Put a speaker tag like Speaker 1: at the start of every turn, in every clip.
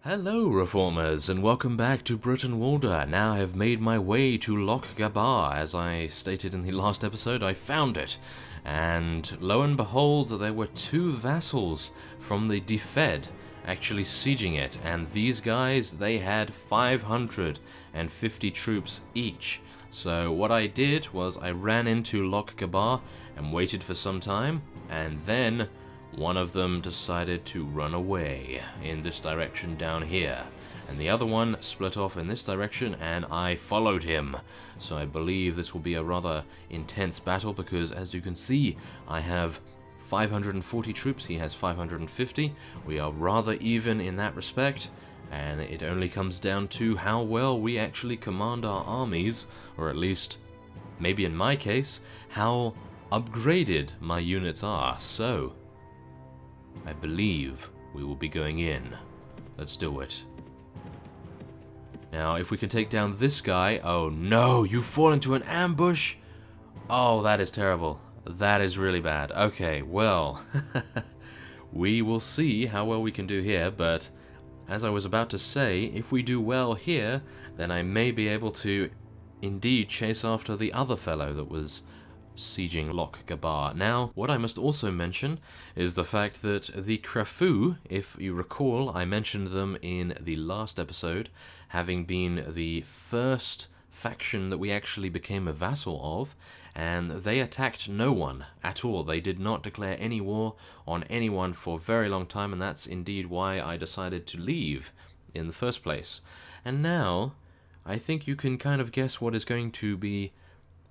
Speaker 1: Hello, Reformers, and welcome back to Brytenwalda. Now I have made my way to Loch Gabar. As I stated in the last episode, I found it. And lo and behold, there were two vassals from the Defed actually sieging it. And these guys, they had 550 troops each. So what I did was I ran into Loch Gabar and waited for some time, and then one of them decided to run away in this direction down here, and the other one split off in this direction, and I followed him. So I believe this will be a rather intense battle because, as you can see, I have 540 troops, he has 550. We are rather even in that respect, and it only comes down to how well we actually command our armies, or at least, maybe in my case, how upgraded my units are. So I believe we will be going in. Let's do it. Now, if we can take down this guy... Oh no, you fall into an ambush! Oh, that is terrible. That is really bad. Okay, well, we will see how well we can do here, but as I was about to say, if we do well here, then I may be able to indeed chase after the other fellow that was sieging Loch Gabar. Now, what I must also mention is the fact that the Crafu, if you recall, I mentioned them in the last episode, having been the first faction that we actually became a vassal of, and they attacked no one at all. They did not declare any war on anyone for a very long time, and that's indeed why I decided to leave in the first place. And now, I think you can kind of guess what is going to be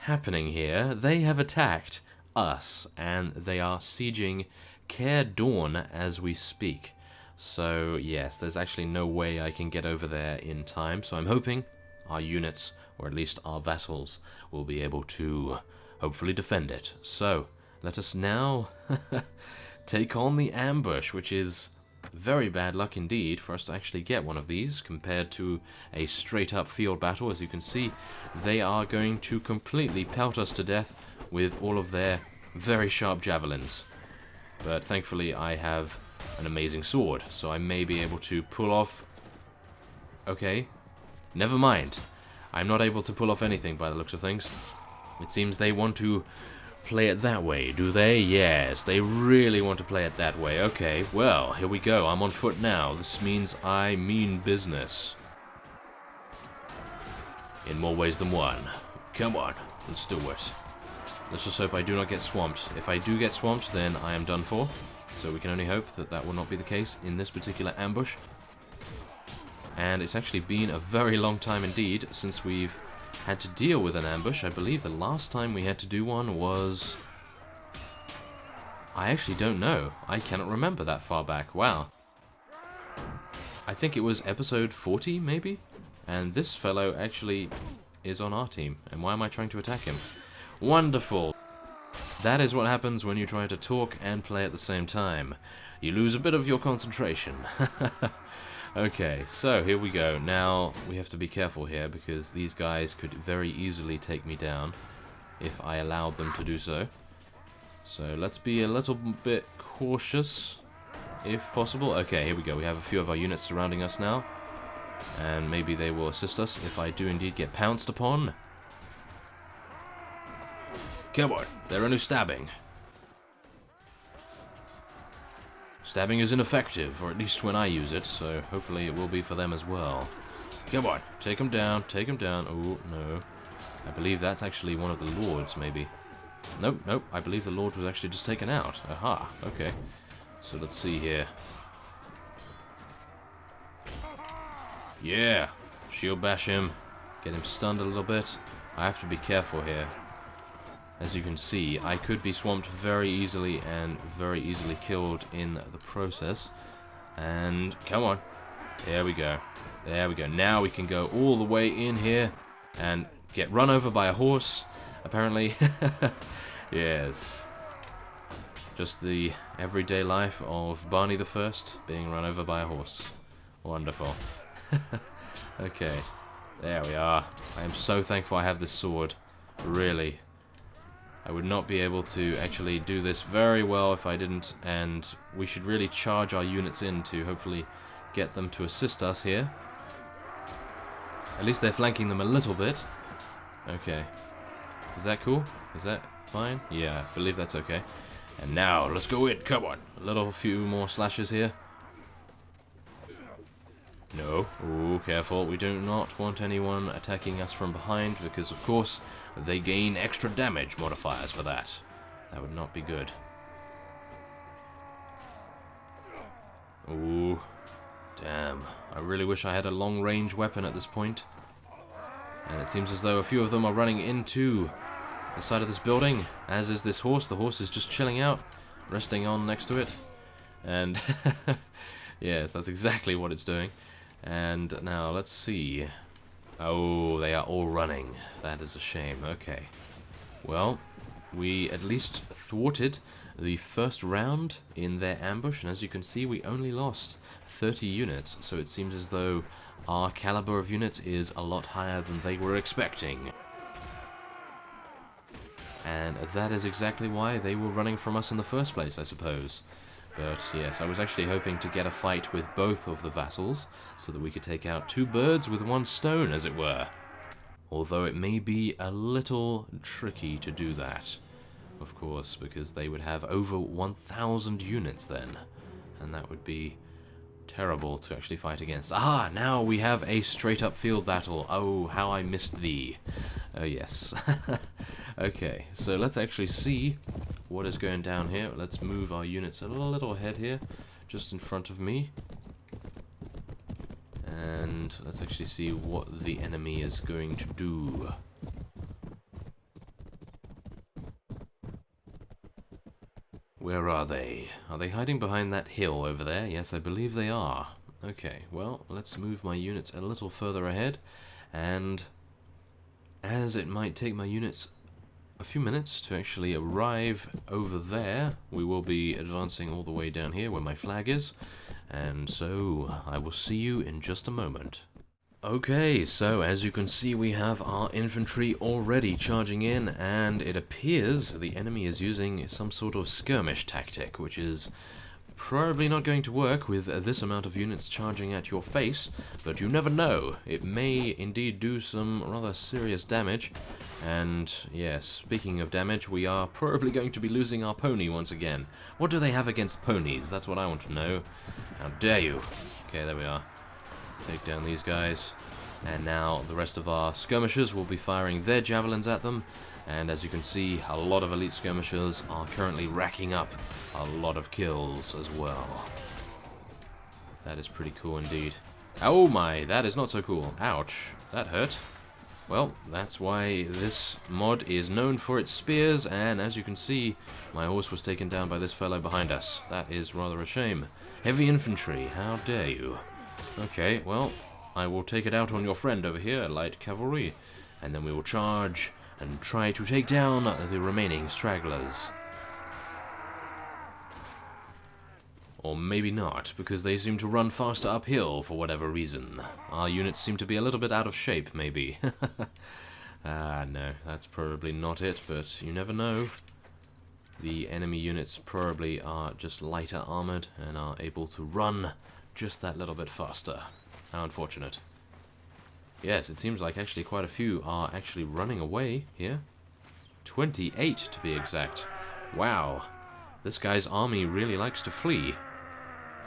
Speaker 1: happening here. They have attacked us, and they are sieging Caer Dawn as we speak. So yes, there's actually no way I can get over there in time, so I'm hoping our units, or at least our vassals, will be able to hopefully defend it. So let us now take on the ambush, which is very bad luck indeed for us to actually get one of these compared to a straight up field battle. As you can see, they are going to completely pelt us to death with all of their very sharp javelins. But thankfully I have an amazing sword, so I may be able to pull off... Okay, never mind. I'm not able to pull off anything by the looks of things. It seems they want to play it that way, do they? Yes, they really want to play it that way. Okay, well, here we go. I'm on foot now. This means I mean business. In more ways than one. Come on, let's do it. Let's just hope I do not get swamped. If I do get swamped, then I am done for. So we can only hope that that will not be the case in this particular ambush. And it's actually been a very long time indeed since we've had to deal with an ambush. I believe the last time we had to do one was... I actually don't know. I cannot remember that far back. Wow. I think it was episode 40, maybe? And this fellow actually is on our team. And why am I trying to attack him? Wonderful! That is what happens when you try to talk and play at the same time. You lose a bit of your concentration. Okay, so here we go. Now, we have to be careful here because these guys could very easily take me down if I allowed them to do so. So let's be a little bit cautious if possible. Okay, here we go. We have a few of our units surrounding us now, and maybe they will assist us if I do indeed get pounced upon. Come on, there are no stabbing. Stabbing is ineffective, or at least when I use it, so hopefully it will be for them as well. Come on, take him down, take him down. Oh, no. I believe that's actually one of the lords, maybe. Nope, nope, I believe the lord was actually just taken out. Aha, okay. So let's see here. Yeah, shield bash him, get him stunned a little bit. I have to be careful here. As you can see, I could be swamped very easily and very easily killed in the process. And come on. There we go. There we go. Now we can go all the way in here and get run over by a horse, apparently. Yes. Just the everyday life of Barney the First being run over by a horse. Wonderful. Okay. There we are. I am so thankful I have this sword. Really. I would not be able to actually do this very well if I didn't, and we should really charge our units in to hopefully get them to assist us here. At least they're flanking them a little bit. Okay. Is that cool? Is that fine? Yeah, I believe that's okay. And now, let's go in. Come on. A few more slashes here. No. Ooh, careful. We do not want anyone attacking us from behind because, of course, they gain extra damage modifiers for that. That would not be good. Ooh. Damn. I really wish I had a long-range weapon at this point. And it seems as though a few of them are running into the side of this building, as is this horse. The horse is just chilling out, resting on next to it. And yes, that's exactly what it's doing. And now, let's see. Oh, they are all running. That is a shame. Okay. Well, we at least thwarted the first round in their ambush, and as you can see, we only lost 30 units, so it seems as though our caliber of units is a lot higher than they were expecting. And that is exactly why they were running from us in the first place, I suppose. But yes, I was actually hoping to get a fight with both of the vassals, so that we could take out two birds with one stone, as it were. Although it may be a little tricky to do that, of course, because they would have over 1,000 units then, and that would be terrible to actually fight against. Ah, now we have a straight-up field battle. Oh, how I missed thee. Oh, yes. Okay, so let's actually see what is going down here. Let's move our units a little ahead here, just in front of me. And let's actually see what the enemy is going to do. Where are they? Are they hiding behind that hill over there? Yes, I believe they are. Okay, well, let's move my units a little further ahead. And as it might take my units a few minutes to actually arrive over there, we will be advancing all the way down here where my flag is. And so, I will see you in just a moment. Okay, so as you can see, we have our infantry already charging in, and it appears the enemy is using some sort of skirmish tactic, which is probably not going to work with this amount of units charging at your face, but you never know. It may indeed do some rather serious damage. And yes, speaking of damage, we are probably going to be losing our pony once again. What do they have against ponies? That's what I want to know. How dare you? Okay, there we are. Take down these guys. And now the rest of our skirmishers will be firing their javelins at them. And as you can see, a lot of elite skirmishers are currently racking up a lot of kills as well. That is pretty cool indeed. Oh my, that is not so cool. Ouch, that hurt. Well, that's why this mod is known for its spears, and as you can see, my horse was taken down by this fellow behind us. That is rather a shame. Heavy infantry, how dare you? Okay, well, I will take it out on your friend over here, light cavalry, and then we will charge and try to take down the remaining stragglers. Or maybe not, because they seem to run faster uphill for whatever reason. Our units seem to be a little bit out of shape, maybe. No, that's probably not it, but you never know. The enemy units probably are just lighter armored and are able to run just that little bit faster. How unfortunate. Yes, it seems like actually quite a few are actually running away here. 28 to be exact. Wow. This guy's army really likes to flee.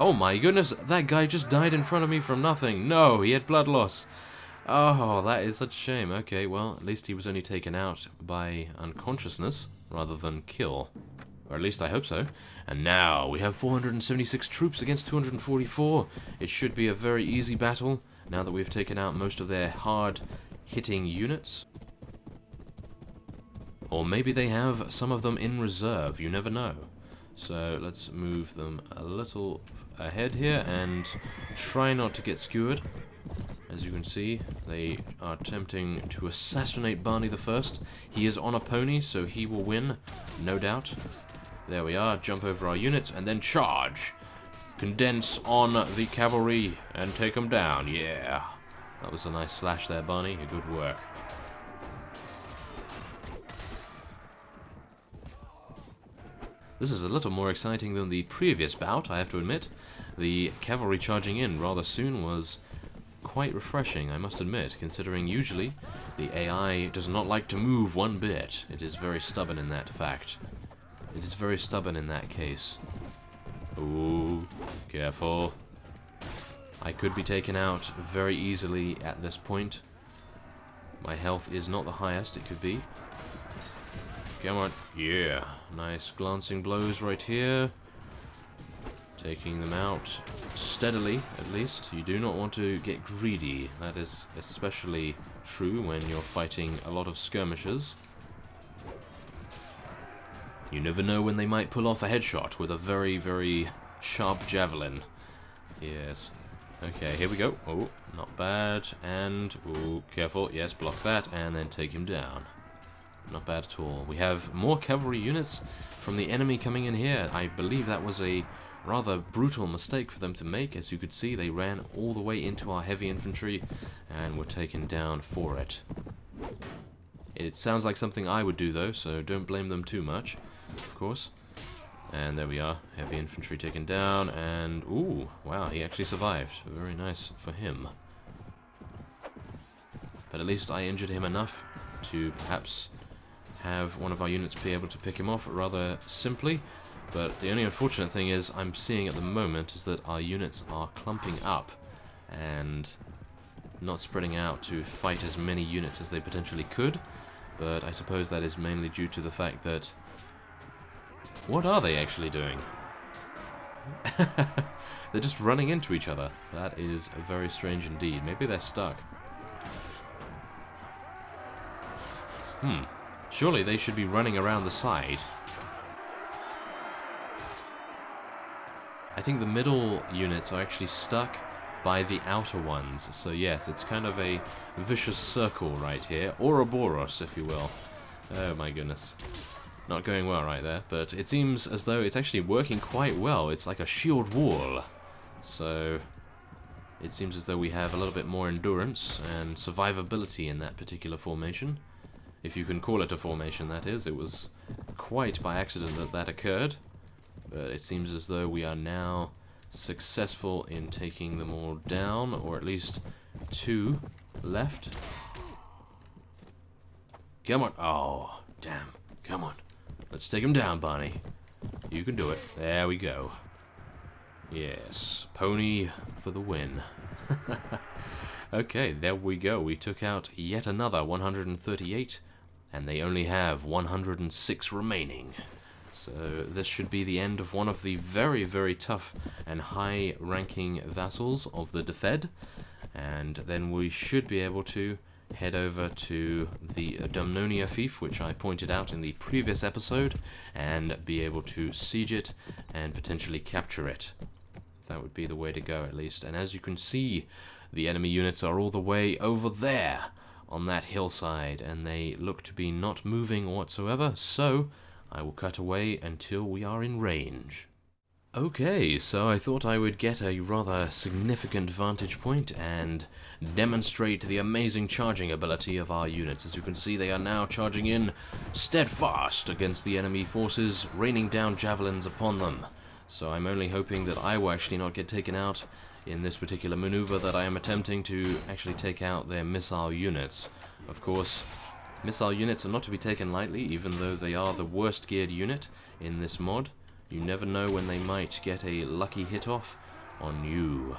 Speaker 1: Oh my goodness, that guy just died in front of me from nothing. No, he had blood loss. Oh, that is such a shame. Okay, well, at least he was only taken out by unconsciousness rather than kill. Or at least I hope so. And now we have 476 troops against 244. It should be a very easy battle now that we've taken out most of their hard-hitting units. Or maybe they have some of them in reserve, you never know. So let's move them a little ahead here and try not to get skewered. As you can see, they are attempting to assassinate Barney the First. He is on a pony, so he will win, no doubt. There we are, jump over our units and then charge. Condense on the cavalry and take them down, yeah. That was a nice slash there, Barney, good work. This is a little more exciting than the previous bout, I have to admit. the cavalry charging in rather soon was quite refreshing, I must admit, considering usually the AI does not like to move one bit. It is very stubborn in that fact. It is very stubborn in that case. Ooh, careful. I could be taken out very easily at this point. My health is not the highest it could be. Come on. Yeah. Nice glancing blows right here. Taking them out steadily, at least. You do not want to get greedy. That is especially true when you're fighting a lot of skirmishers. You never know when they might pull off a headshot with a very, very sharp javelin. Yes. Okay, here we go. Oh, not bad. And, oh, careful. Yes, block that, and then take him down. Not bad at all. We have more cavalry units from the enemy coming in here. I believe that was a rather brutal mistake for them to make. As you could see, they ran all the way into our heavy infantry and were taken down for it. It sounds like something I would do, though, so don't blame them too much, of course. And there we are, heavy infantry taken down, and ooh, wow, he actually survived. Very nice for him. But at least I injured him enough to perhaps have one of our units be able to pick him off rather simply. But the only unfortunate thing is I'm seeing at the moment is that our units are clumping up and not spreading out to fight as many units as they potentially could. But I suppose that is mainly due to the fact that... What are they actually doing? They're just running into each other. That is very strange indeed. Maybe they're stuck. Surely they should be running around the side. I think the middle units are actually stuck by the outer ones. So yes, it's kind of a vicious circle right here. Ouroboros, if you will. Oh my goodness. Not going well right there, but it seems as though it's actually working quite well. It's like a shield wall. So it seems as though we have a little bit more endurance and survivability in that particular formation. If you can call it a formation, that is. It was quite by accident that that occurred. But it seems as though we are now successful in taking them all down, or at least 2 left. Come on. Oh, damn. Come on. Let's take him down, Barney. You can do it. There we go. Yes. Pony for the win. Okay, there we go. We took out yet another 138, and they only have 106 remaining. So this should be the end of one of the very, very tough and high-ranking vassals of the Defed. And then we should be able to head over to the Dumnonia fief, which I pointed out in the previous episode, and be able to siege it and potentially capture it. That would be the way to go, at least. And as you can see, the enemy units are all the way over there on that hillside, and they look to be not moving whatsoever, so I will cut away until we are in range. Okay, so I thought I would get a rather significant vantage point and demonstrate the amazing charging ability of our units. As you can see, they are now charging in steadfast against the enemy forces, raining down javelins upon them. So I'm only hoping that I will actually not get taken out in this particular maneuver, that I am attempting to actually take out their missile units. Of course, missile units are not to be taken lightly, even though they are the worst geared unit in this mod. You never know when they might get a lucky hit off on you.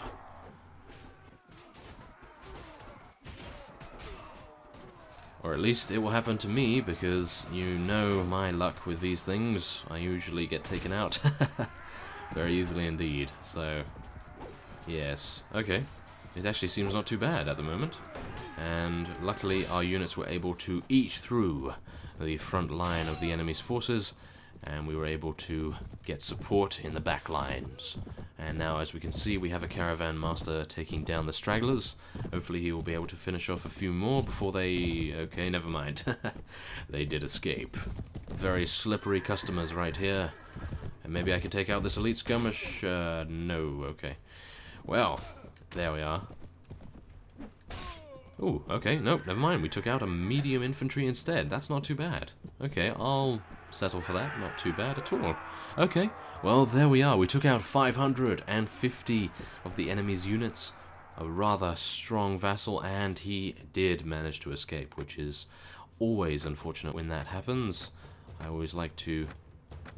Speaker 1: Or at least it will happen to me, because you know my luck with these things. I usually get taken out very easily indeed. So, yes. Okay. It actually seems not too bad at the moment. And luckily our units were able to eat through the front line of the enemy's forces, and we were able to get support in the back lines. And now, as we can see, we have a caravan master taking down the stragglers. Hopefully he will be able to finish off a few more before they... Okay, never mind. They did escape. Very slippery customers right here. And maybe I could take out this elite skirmish? No, okay. Well, there we are. Ooh, okay, nope, never mind. We took out a medium infantry instead. That's not too bad. Okay, I'll settle for that. Not too bad at all. Okay, well, there we are. We took out 550 of the enemy's units. A rather strong vassal, and he did manage to escape, which is always unfortunate when that happens. I always like to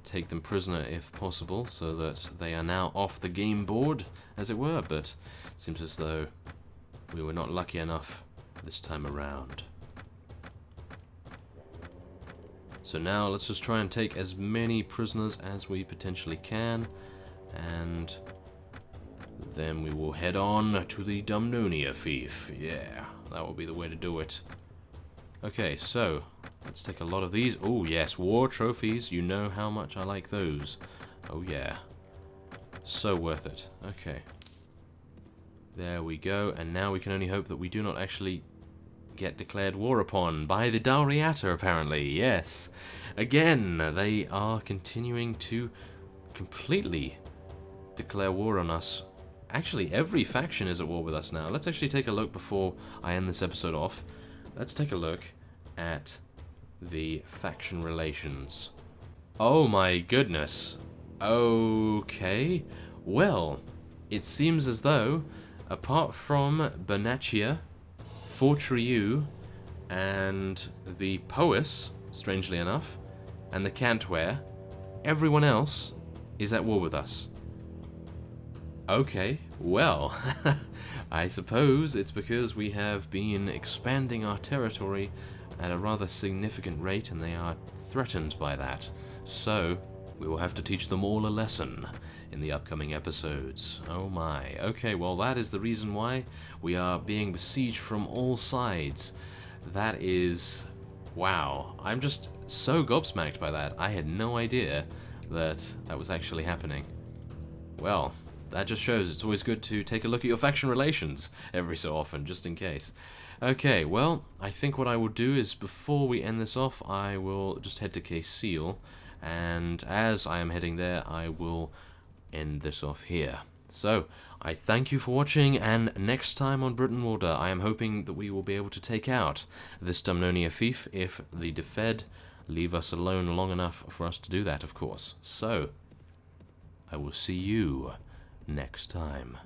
Speaker 1: take them prisoner if possible, so that they are now off the game board, as it were, but it seems as though we were not lucky enough this time around. So now let's just try and take as many prisoners as we potentially can, and then we will head on to the Dumnonia fief. Yeah, that will be the way to do it. Okay, so let's take a lot of these. Oh yes, war trophies. You know how much I like those. Oh yeah, so worth it. Okay, there we go. And now we can only hope that we do not actually get declared war upon by the Dariata, apparently. Yes, again, they are continuing to completely declare war on us. Actually, every faction is at war with us now. Let's actually take a look before I end this episode off. Let's take a look at the faction relations. Oh my goodness. Okay. Well, it seems as though, apart from Bernaccia, Fortriu, and the Pois, strangely enough, and the Cantware, everyone else is at war with us. Okay, well, I suppose it's because we have been expanding our territory at a rather significant rate and they are threatened by that. So, we will have to teach them all a lesson in the upcoming episodes. Oh my. Okay, well that is the reason why we are being besieged from all sides. That is... wow. I'm just so gobsmacked by that. I had no idea that that was actually happening. Well, that just shows it's always good to take a look at your faction relations every so often, just in case. Okay, well, I think what I will do is, before we end this off, I will just head to Case-Seal, and as I am heading there, I will end this off here. So, I thank you for watching, and next time on Brytenwalda, I am hoping that we will be able to take out this Dumnonia fief if the Defed leave us alone long enough for us to do that, of course. So, I will see you next time.